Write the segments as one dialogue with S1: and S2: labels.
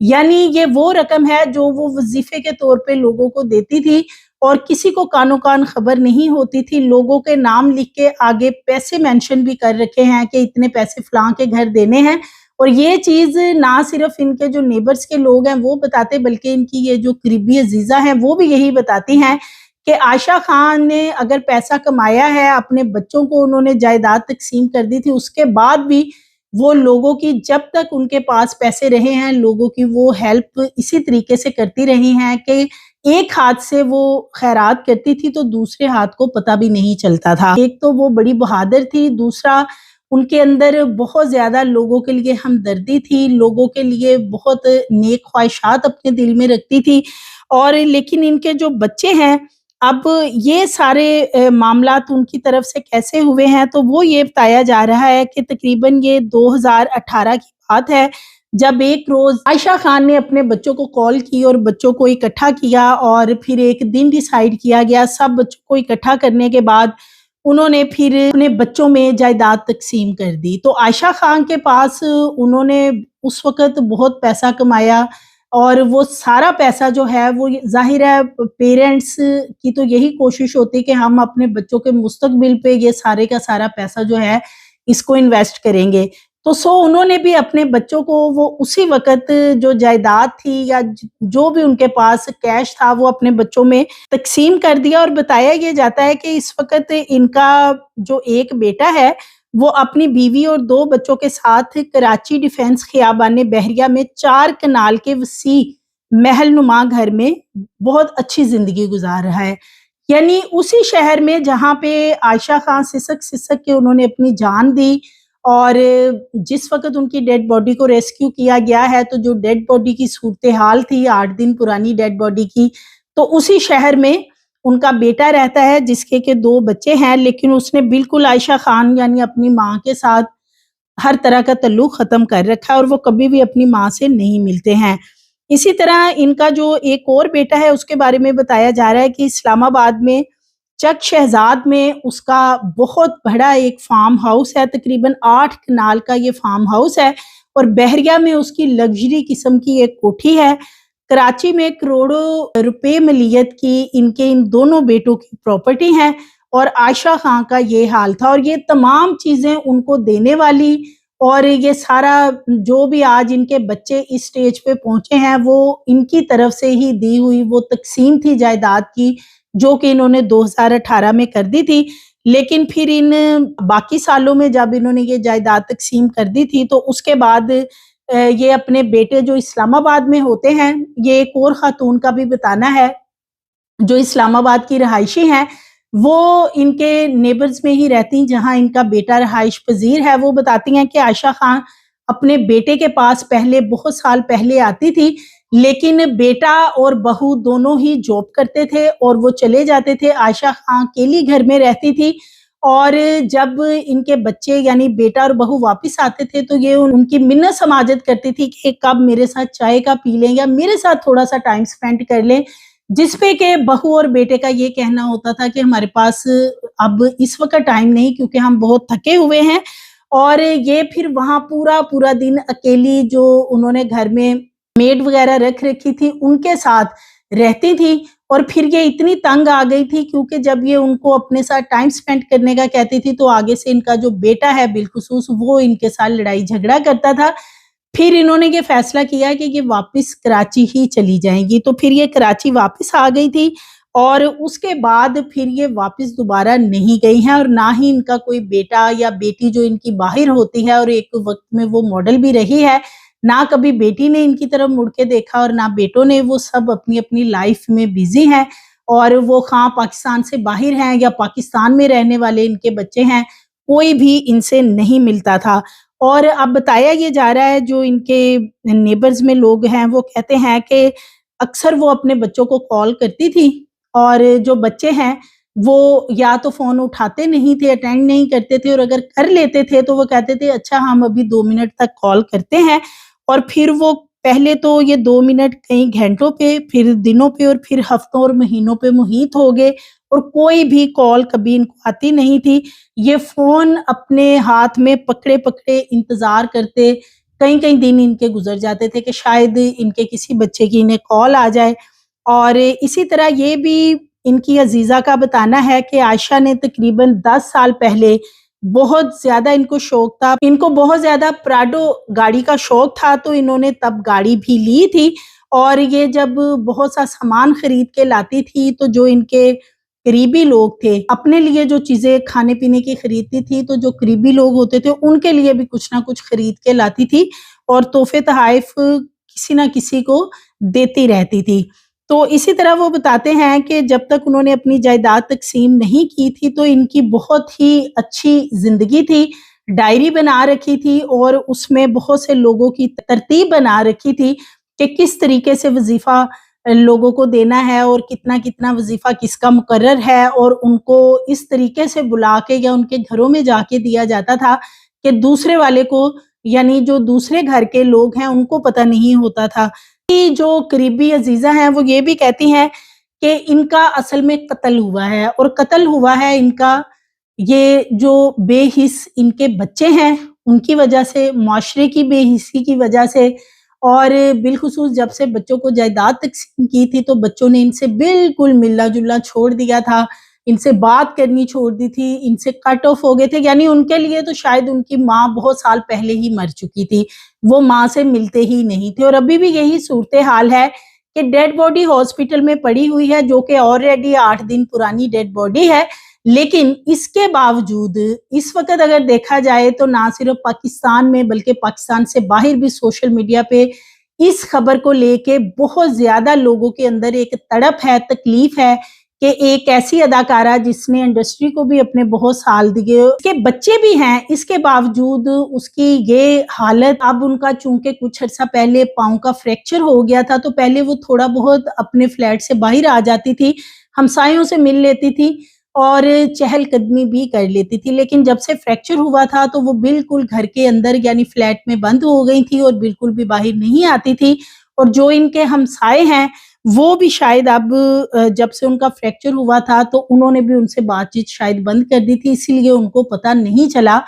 S1: یعنی یہ وہ رقم ہے جو وہ وظیفے کے طور پہ لوگوں کو دیتی تھی اور کسی کو کانوں کان خبر نہیں ہوتی تھی. لوگوں کے نام لکھ کے آگے پیسے مینشن بھی کر رکھے ہیں کہ اتنے پیسے فلاں کے گھر دینے ہیں. اور یہ چیز نہ صرف ان کے جو نیبرز کے لوگ ہیں وہ بتاتے بلکہ ان کی یہ جو قریبی عزیزہ ہیں وہ بھی یہی بتاتی ہیں کہ عائشہ خان نے اگر پیسہ کمایا ہے اپنے بچوں کو انہوں نے جائیداد تقسیم کر دی تھی, اس کے بعد بھی وہ لوگوں کی جب تک ان کے پاس پیسے رہے ہیں لوگوں کی وہ ہیلپ اسی طریقے سے کرتی رہی ہیں کہ ایک ہاتھ سے وہ خیرات کرتی تھی تو دوسرے ہاتھ کو پتہ بھی نہیں چلتا تھا. ایک تو وہ بڑی بہادر تھی, دوسرا ان کے اندر بہت زیادہ لوگوں کے لیے ہمدردی تھی, لوگوں کے لیے بہت نیک خواہشات اپنے دل میں رکھتی تھی. اور لیکن ان کے جو بچے ہیں اب یہ سارے معاملات ان کی طرف سے کیسے ہوئے ہیں تو وہ یہ بتایا جا رہا ہے کہ تقریباً یہ 2018 کی بات ہے جب ایک روز عائشہ خان نے اپنے بچوں کو کال کی اور بچوں کو اکٹھا کیا اور پھر ایک دن ڈیسائیڈ کیا گیا. سب بچوں کو اکٹھا کرنے کے بعد انہوں نے پھر اپنے بچوں میں جائیداد تقسیم کر دی. تو عائشہ خان کے پاس انہوں نے اس وقت بہت پیسہ کمایا اور وہ سارا پیسہ جو ہے وہ ظاہر ہے پیرنٹس کی تو یہی کوشش ہوتی کہ ہم اپنے بچوں کے مستقبل پہ یہ سارے کا سارا پیسہ جو ہے اس کو انویسٹ کریں گے. تو انہوں نے بھی اپنے بچوں کو وہ اسی وقت جو جائیداد تھی یا جو بھی ان کے پاس کیش تھا وہ اپنے بچوں میں تقسیم کر دیا. اور بتایا یہ جاتا ہے کہ اس وقت ان کا جو ایک بیٹا ہے وہ اپنی بیوی اور 2 بچوں کے ساتھ کراچی ڈیفنس خیابان بحریہ میں 4 کنال کے وسیع محل نما گھر میں بہت اچھی زندگی گزار رہا ہے. یعنی اسی شہر میں جہاں پہ عائشہ خان سسک سسک کے انہوں نے اپنی جان دی اور جس وقت ان کی ڈیڈ باڈی کو ریسکیو کیا گیا ہے تو جو ڈیڈ باڈی کی صورتحال تھی 8 دن پرانی ڈیڈ باڈی کی, تو اسی شہر میں ان کا بیٹا رہتا ہے جس کے 2 بچے ہیں, لیکن اس نے بالکل عائشہ خان یعنی اپنی ماں کے ساتھ ہر طرح کا تعلق ختم کر رکھا ہے اور وہ کبھی بھی اپنی ماں سے نہیں ملتے ہیں. اسی طرح ان کا جو ایک اور بیٹا ہے اس کے بارے میں بتایا جا رہا ہے کہ اسلام آباد میں چک شہزاد میں اس کا بہت بڑا ایک فارم ہاؤس ہے, تقریباً 8 کنال کا یہ فارم ہاؤس ہے اور بحریہ میں اس کی لگژری قسم کی ایک کوٹھی ہے. کراچی میں کروڑوں روپے ملیت کی ان دونوں بیٹوں کی پراپرٹی ہیں اور عائشہ خان کا یہ حال تھا. اور یہ تمام چیزیں ان کو دینے والی اور یہ سارا جو بھی آج ان کے بچے اس سٹیج پہ پہنچے ہیں وہ ان کی طرف سے ہی دی ہوئی وہ تقسیم تھی جائیداد کی جو کہ انہوں نے 2018 میں کر دی تھی. لیکن پھر ان باقی سالوں میں جب انہوں نے یہ جائیداد تقسیم کر دی تھی تو اس کے بعد یہ اپنے بیٹے جو اسلام آباد میں ہوتے ہیں, یہ ایک اور خاتون کا بھی بتانا ہے جو اسلام آباد کی رہائشی ہیں, وہ ان کے نیبرز میں ہی رہتی جہاں ان کا بیٹا رہائش پذیر ہے. وہ بتاتی ہیں کہ عائشہ خان اپنے بیٹے کے پاس پہلے بہت سال پہلے آتی تھی لیکن بیٹا اور بہو دونوں ہی جاب کرتے تھے اور وہ چلے جاتے تھے. عائشہ خان اکیلی گھر میں رہتی تھی اور جب ان کے بچے یعنی بیٹا اور بہو واپس آتے تھے تو یہ ان کی منت سماجت کرتی تھی کہ کب میرے ساتھ چائے کا پی لیں یا میرے ساتھ تھوڑا سا ٹائم سپینڈ کر لیں, جس پہ کہ بہو اور بیٹے کا یہ کہنا ہوتا تھا کہ ہمارے پاس اب اس وقت ٹائم نہیں کیونکہ ہم بہت تھکے ہوئے ہیں. اور یہ پھر وہاں پورا دن اکیلی جو انہوں نے گھر میں میڈ وغیرہ رکھ رکھی تھی ان کے ساتھ رہتی تھی. اور پھر یہ اتنی تنگ آ گئی تھی کیونکہ جب یہ ان کو اپنے ساتھ ٹائم سپینڈ کرنے کا کہتی تھی تو آگے سے ان کا جو بیٹا ہے بالخصوص وہ ان کے ساتھ لڑائی جھگڑا کرتا تھا. پھر انہوں نے یہ فیصلہ کیا کہ یہ واپس کراچی ہی چلی جائیں گی, تو پھر یہ کراچی واپس آ گئی تھی اور اس کے بعد پھر یہ واپس دوبارہ نہیں گئی ہیں اور نہ ہی ان کا کوئی بیٹا یا بیٹی جو ان کی باہر ہوتی ہے اور ایک وقت میں وہ ماڈل بھی رہی ہے, نہ کبھی بیٹی نے ان کی طرف مڑ کے دیکھا اور نہ بیٹوں نے. وہ سب اپنی اپنی لائف میں بزی ہیں اور وہ خواہ پاکستان سے باہر ہیں یا پاکستان میں رہنے والے ان کے بچے ہیں, کوئی بھی ان سے نہیں ملتا تھا. اور اب بتایا یہ جا رہا ہے جو ان کے نیبرز میں لوگ ہیں وہ کہتے ہیں کہ اکثر وہ اپنے بچوں کو کال کرتی تھی اور جو بچے ہیں وہ یا تو فون اٹھاتے نہیں تھے, اٹینڈ نہیں کرتے تھے, اور اگر کر لیتے تھے تو وہ کہتے تھے اچھا ہم ابھی 2 منٹ تک کال کرتے ہیں. اور پھر وہ پہلے تو یہ 2 منٹ کئی گھنٹوں پہ, پھر دنوں پہ اور پھر ہفتوں اور مہینوں پہ محیط ہو گئے اور کوئی بھی کال کبھی ان کو آتی نہیں تھی. یہ فون اپنے ہاتھ میں پکڑے پکڑے انتظار کرتے کئی کئی دن ان کے گزر جاتے تھے کہ شاید ان کے کسی بچے کی انہیں کال آ جائے. اور اسی طرح یہ بھی ان کی عزیزہ کا بتانا ہے کہ عائشہ نے تقریباً 10 سال پہلے بہت زیادہ ان کو شوق تھا، ان کو بہت زیادہ پراڈو گاڑی کا شوق تھا، تو انہوں نے تب گاڑی بھی لی تھی. اور یہ جب بہت سا سامان خرید کے لاتی تھی تو جو ان کے قریبی لوگ تھے اپنے لیے جو چیزیں کھانے پینے کی خریدتی تھی، تو جو قریبی لوگ ہوتے تھے ان کے لیے بھی کچھ نہ کچھ خرید کے لاتی تھی اور تحفے تحائف کسی نہ کسی کو دیتی رہتی تھی. تو اسی طرح وہ بتاتے ہیں کہ جب تک انہوں نے اپنی جائیداد تقسیم نہیں کی تھی تو ان کی بہت ہی اچھی زندگی تھی. ڈائری بنا رکھی تھی اور اس میں بہت سے لوگوں کی ترتیب بنا رکھی تھی کہ کس طریقے سے وظیفہ لوگوں کو دینا ہے اور کتنا کتنا وظیفہ کس کا مقرر ہے، اور ان کو اس طریقے سے بلا کے یا ان کے گھروں میں جا کے دیا جاتا تھا کہ دوسرے والے کو، یعنی جو دوسرے گھر کے لوگ ہیں ان کو پتہ نہیں ہوتا تھا. جو قریبی عزیزہ ہیں وہ یہ بھی کہتی ہیں کہ ان کا اصل میں قتل ہوا ہے، اور قتل ہوا ہے ان کا یہ جو بے حس ان کے بچے ہیں ان کی وجہ سے، معاشرے کی بے حسی کی وجہ سے. اور بالخصوص جب سے بچوں کو جائیداد تقسیم کی تھی تو بچوں نے ان سے بالکل ملنا جلنا چھوڑ دیا تھا، ان سے بات کرنی چھوڑ دی تھی، ان سے کٹ آف ہو گئے تھے. یعنی ان کے لیے تو شاید ان کی ماں بہت سال پہلے ہی مر چکی تھی، وہ ماں سے ملتے ہی نہیں تھے. اور ابھی بھی یہی صورتحال ہے کہ ڈیڈ باڈی ہاسپٹل میں پڑی ہوئی ہے، جو کہ آلریڈی 8 دن پرانی ڈیڈ باڈی ہے. لیکن اس کے باوجود اس وقت اگر دیکھا جائے تو نہ صرف پاکستان میں بلکہ پاکستان سے باہر بھی سوشل میڈیا پہ اس خبر کو لے کے بہت زیادہ لوگوں کے اندر ایک تڑپ ہے، تکلیف ہے کہ ایک ایسی اداکارہ جس نے انڈسٹری کو بھی اپنے بہت سال دیے، اس کے بچے بھی ہیں، اس کے باوجود اس کی یہ حالت. اب ان کا چونکہ کچھ عرصہ پہلے پاؤں کا فریکچر ہو گیا تھا تو پہلے وہ تھوڑا بہت اپنے فلیٹ سے باہر آ جاتی تھی، ہمسایوں سے مل لیتی تھی اور چہل قدمی بھی کر لیتی تھی. لیکن جب سے فریکچر ہوا تھا تو وہ بالکل گھر کے اندر یعنی فلیٹ میں بند ہو گئی تھی اور بالکل بھی باہر نہیں آتی تھی. اور جو ان کے ہمسائے ہیں وہ بھی شاید اب جب سے ان کا فریکچر ہوا تھا تو انہوں نے بھی ان سے بات چیت شاید بند کر دی تھی، اسی لیے ان کو پتہ نہیں چلا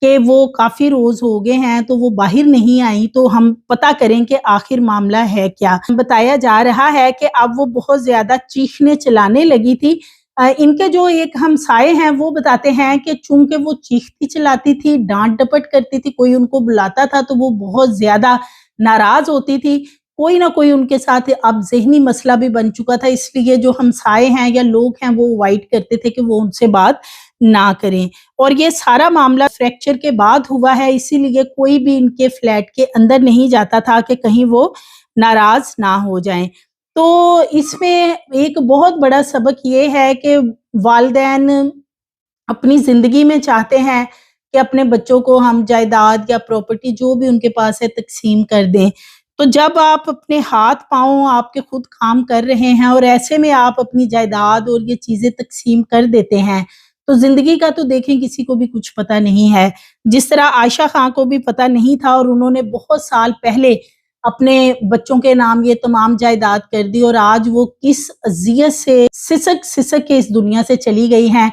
S1: کہ وہ کافی روز ہو گئے ہیں تو وہ باہر نہیں آئیں. تو ہم پتہ کریں کہ آخر معاملہ ہے کیا. بتایا جا رہا ہے کہ اب وہ بہت زیادہ چیخنے چلانے لگی تھی. ان کے جو ایک ہمسائے ہیں وہ بتاتے ہیں کہ چونکہ وہ چیختی چلاتی تھی، ڈانٹ ڈپٹ کرتی تھی، کوئی ان کو بلاتا تھا تو وہ بہت زیادہ ناراض ہوتی تھی. کوئی نہ کوئی ان کے ساتھ اب ذہنی مسئلہ بھی بن چکا تھا، اس لیے جو ہمسائے ہیں یا لوگ ہیں وہ اوائڈ کرتے تھے کہ وہ ان سے بات نہ کریں. اور یہ سارا معاملہ فریکچر کے بعد ہوا ہے، اسی لیے کوئی بھی ان کے فلیٹ کے اندر نہیں جاتا تھا کہ کہیں وہ ناراض نہ ہو جائیں. تو اس میں ایک بہت بڑا سبق یہ ہے کہ والدین اپنی زندگی میں چاہتے ہیں کہ اپنے بچوں کو ہم جائیداد یا پراپرٹی جو بھی ان کے پاس ہے تقسیم کر دیں. تو جب آپ اپنے ہاتھ پاؤں آپ کے خود کام کر رہے ہیں اور ایسے میں آپ اپنی جائیداد اور یہ چیزیں تقسیم کر دیتے ہیں تو زندگی کا تو دیکھیں کسی کو بھی کچھ پتہ نہیں ہے. جس طرح عائشہ خان کو بھی پتہ نہیں تھا اور انہوں نے بہت سال پہلے اپنے بچوں کے نام یہ تمام جائیداد کر دی اور آج وہ کس اذیت سے سسک سسک کے اس دنیا سے چلی گئی ہیں.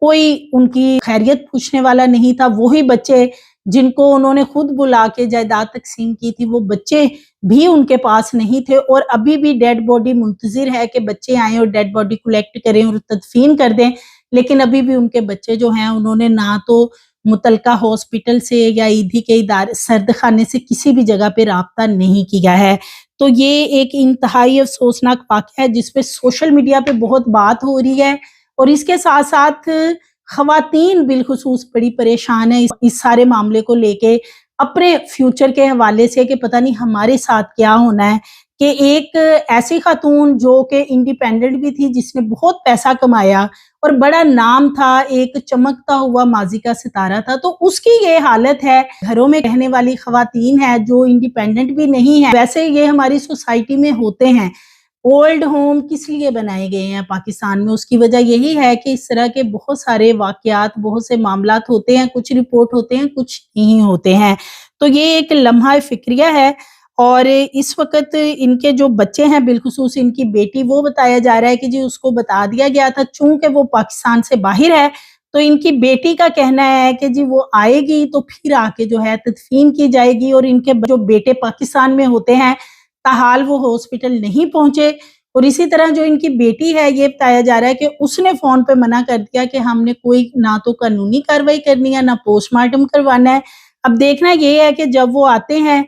S1: کوئی ان کی خیریت پوچھنے والا نہیں تھا. وہی بچے جن کو انہوں نے خود بلا کے جائیداد تقسیم کی تھی وہ بچے بھی ان کے پاس نہیں تھے اور ابھی بھی ڈیڈ باڈی منتظر ہے کہ بچے آئیں اور ڈیڈ باڈی کلیکٹ کریں اور تدفین کر دیں. لیکن ابھی بھی ان کے بچے جو ہیں انہوں نے نہ تو متعلقہ ہاسپٹل سے یا عیدھی کے ادارے سرد خانے سے کسی بھی جگہ پہ رابطہ نہیں کیا ہے. تو یہ ایک انتہائی افسوسناک واقعہ ہے جس پہ سوشل میڈیا پہ بہت بات ہو رہی ہے اور اس کے ساتھ ساتھ خواتین بالخصوص بڑی پریشان ہیں اس سارے معاملے کو لے کے اپنے فیوچر کے حوالے سے کہ پتہ نہیں ہمارے ساتھ کیا ہونا ہے. کہ ایک ایسی خاتون جو کہ انڈیپینڈنٹ بھی تھی جس نے بہت پیسہ کمایا اور بڑا نام تھا، ایک چمکتا ہوا ماضی کا ستارہ تھا، تو اس کی یہ حالت ہے. گھروں میں رہنے والی خواتین ہیں جو انڈیپینڈنٹ بھی نہیں ہیں، ویسے یہ ہماری سوسائٹی میں ہوتے ہیں. اولڈ ہوم کس لیے بنائے گئے ہیں پاکستان میں؟ اس کی وجہ یہی ہے کہ اس طرح کے بہت سارے واقعات، بہت سے معاملات ہوتے ہیں، کچھ رپورٹ ہوتے ہیں کچھ نہیں ہوتے ہیں. تو یہ ایک لمحہ فکریہ ہے. اور اس وقت ان کے جو بچے ہیں بالخصوص ان کی بیٹی، وہ بتایا جا رہا ہے کہ جی اس کو بتا دیا گیا تھا چونکہ وہ پاکستان سے باہر ہے تو ان کی بیٹی کا کہنا ہے کہ جی وہ آئے گی تو پھر آ کے جو ہے تدفین کی جائے گی، اور ان کے جو بیٹے پاکستان میں ہوتے ہیں تاحال وہ ہاسپٹل نہیں پہنچے۔ اور اسی طرح جو ان کی بیٹی ہے یہ بتایا جا رہا ہے کہ اس نے فون پہ منع کر دیا کہ ہم نے کوئی نہ تو قانونی کارروائی کرنی ہے نہ پوسٹ مارٹم کروانا ہے۔ اب دیکھنا یہ ہے کہ جب وہ آتے ہیں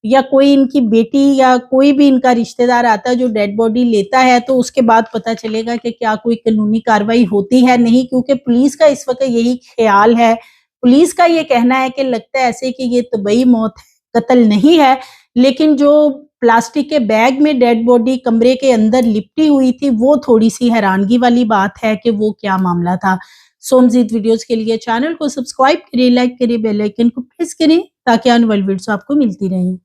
S1: یا کوئی ان کی بیٹی یا کوئی بھی ان کا رشتہ دار آتا ہے جو ڈیڈ باڈی لیتا ہے، تو اس کے بعد پتہ چلے گا کہ کیا کوئی قانونی کارروائی ہوتی ہے نہیں، کیونکہ پولیس کا اس وقت یہی خیال ہے۔ پولیس کا یہ کہنا ہے کہ لگتا ہے ایسے کہ یہ طبعی موت ہے، قتل نہیں ہے، لیکن جو پلاسٹک کے بیگ میں ڈیڈ باڈی کمرے کے اندر لپٹی ہوئی تھی وہ تھوڑی سی حیرانگی والی بات ہے کہ وہ کیا معاملہ تھا۔ سو مزید ویڈیوز کے لیے چینل کو سبسکرائب کریں، لائک کریں، بیل آئیکن کو پریس کریں تاکہ آنے والی ویڈیوز آپ کو ملتی رہیں۔